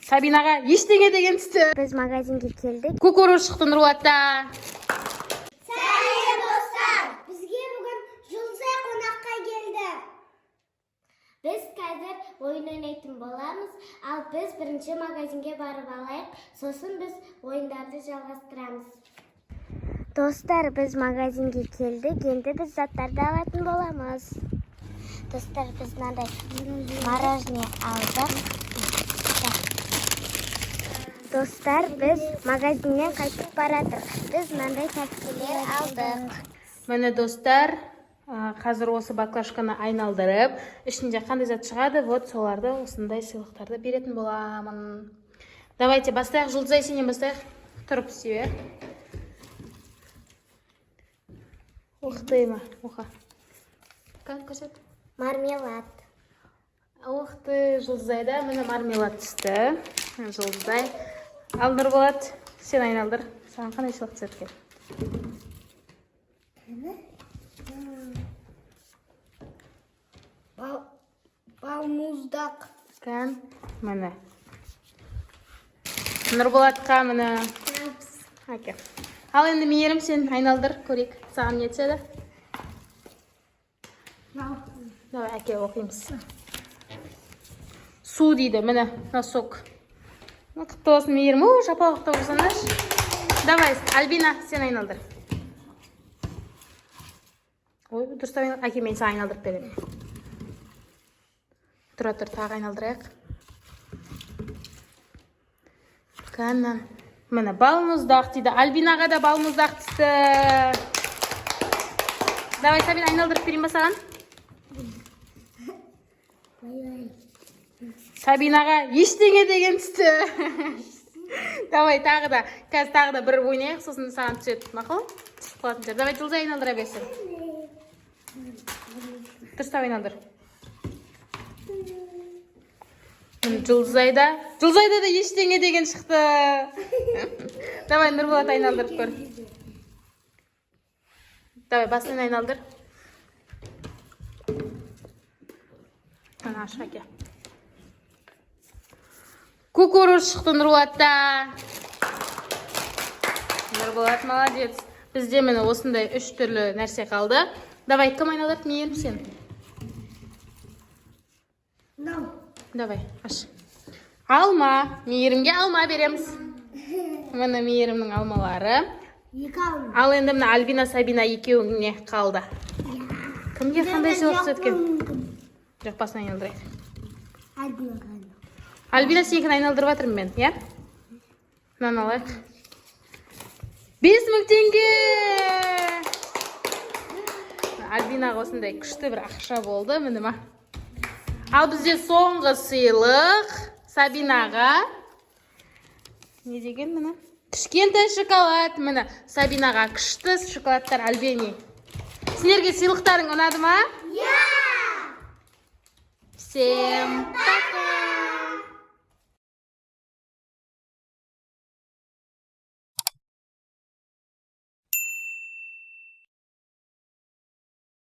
Сабинаға ештеңе деген түсті. Біз магазинге келдік. Кукуруз шықты Нұрболатта. Сәлем достар! Бізге бүгін Жұлдызай қонаққа келді. Біз қазір ойын ойнайтын боламыз, ал біз бірінші магазинге барып алайық, сосын біз ойындарды жалғастырамыз. Достар, біз магазинге келдік, енді біз заттарды алатын боламыз. Достар, біз мынандай мороженое алдық. Достар, біз магазиннен қайтып баратыр. Біз мынандай тәттілер алдық. Міне достар, қазір осы баклажканы айналдырып, ішінде қандай зат шығады, вот соларды осындай сыйлықтарды беретін боламын. Давайте бастайық, Жұлдызай, сенен бастайық. Тұрып істеу. Уқты ма? Уха. Как көрсет? Мармелад. Уқты, Жұлдызайда міне мармелад түсті. Жұлдызай. Ал Нұрболат, сен айналдыр. Саған қандай сыйлық түседі екен? Балмұздақ. Кән, міне. Нұрболатқа міне. Әке. Ал енді мейірім, сен айналдыр, көрейік. Саған не түседі? Давай, әке, оқимыз. Су дейді, міне, носок. Құтты болсын мейірім. Жапалықты болсаңдар. Давай, Альбина, сен айналдыр. Ой, дұрыстап айналдыр. Әке, мен саған айналдырып беремін. Тұра тұр, тағы айналдырайық. Кәннен. Міне, балмұздақ дейді. Альбинаға да балмұздақ түсті. Давай, Сабин, айналдырып берейін ба саған? Сабинаға ештеңе деген түсті. Давай, тағы да. Қазір тағы да бір ойнайық, сосын саған түседі. Мақыл? Түсіп қалатын жер. Давай, Жұлдызай айналдыра берсін. Дұрыстап айналдыр. Жұлдызайда да ештеңе деген шықты. Давай, Нұрболат айналдырып көр. Давай, басынан айналдыр. Ана, аша әке. Кукуруз шықты Нұрболатта. Нұрболат молодец. Бізде мені осындай 3 түрлі нәрсе қалды. Давай, кім айналдырып, мейірім сен? Давай, аш. Алма. Мейірімге алма береміз. Міне мейірімнің алмалары. Ал енді міне Альбина, Сабина екеуіңе қалды. Кімге қандай сыйлық түсеткен? Жоқ, басын айналдырайық. Альбина, сенікін айналдырып жатырмын мен, я? Мынаны алайық. 5000 теңге! Альбинаға осындай күшті бір ақша болды, міне ма? Ал бізде соңғы сыйлық Сабинаға. Не деген міне? Кішкентай шоколад. Міне Сабинаға күшті шоколадтар Альбини. Сендерге сыйлықтарың ұнады ма? Всем пока!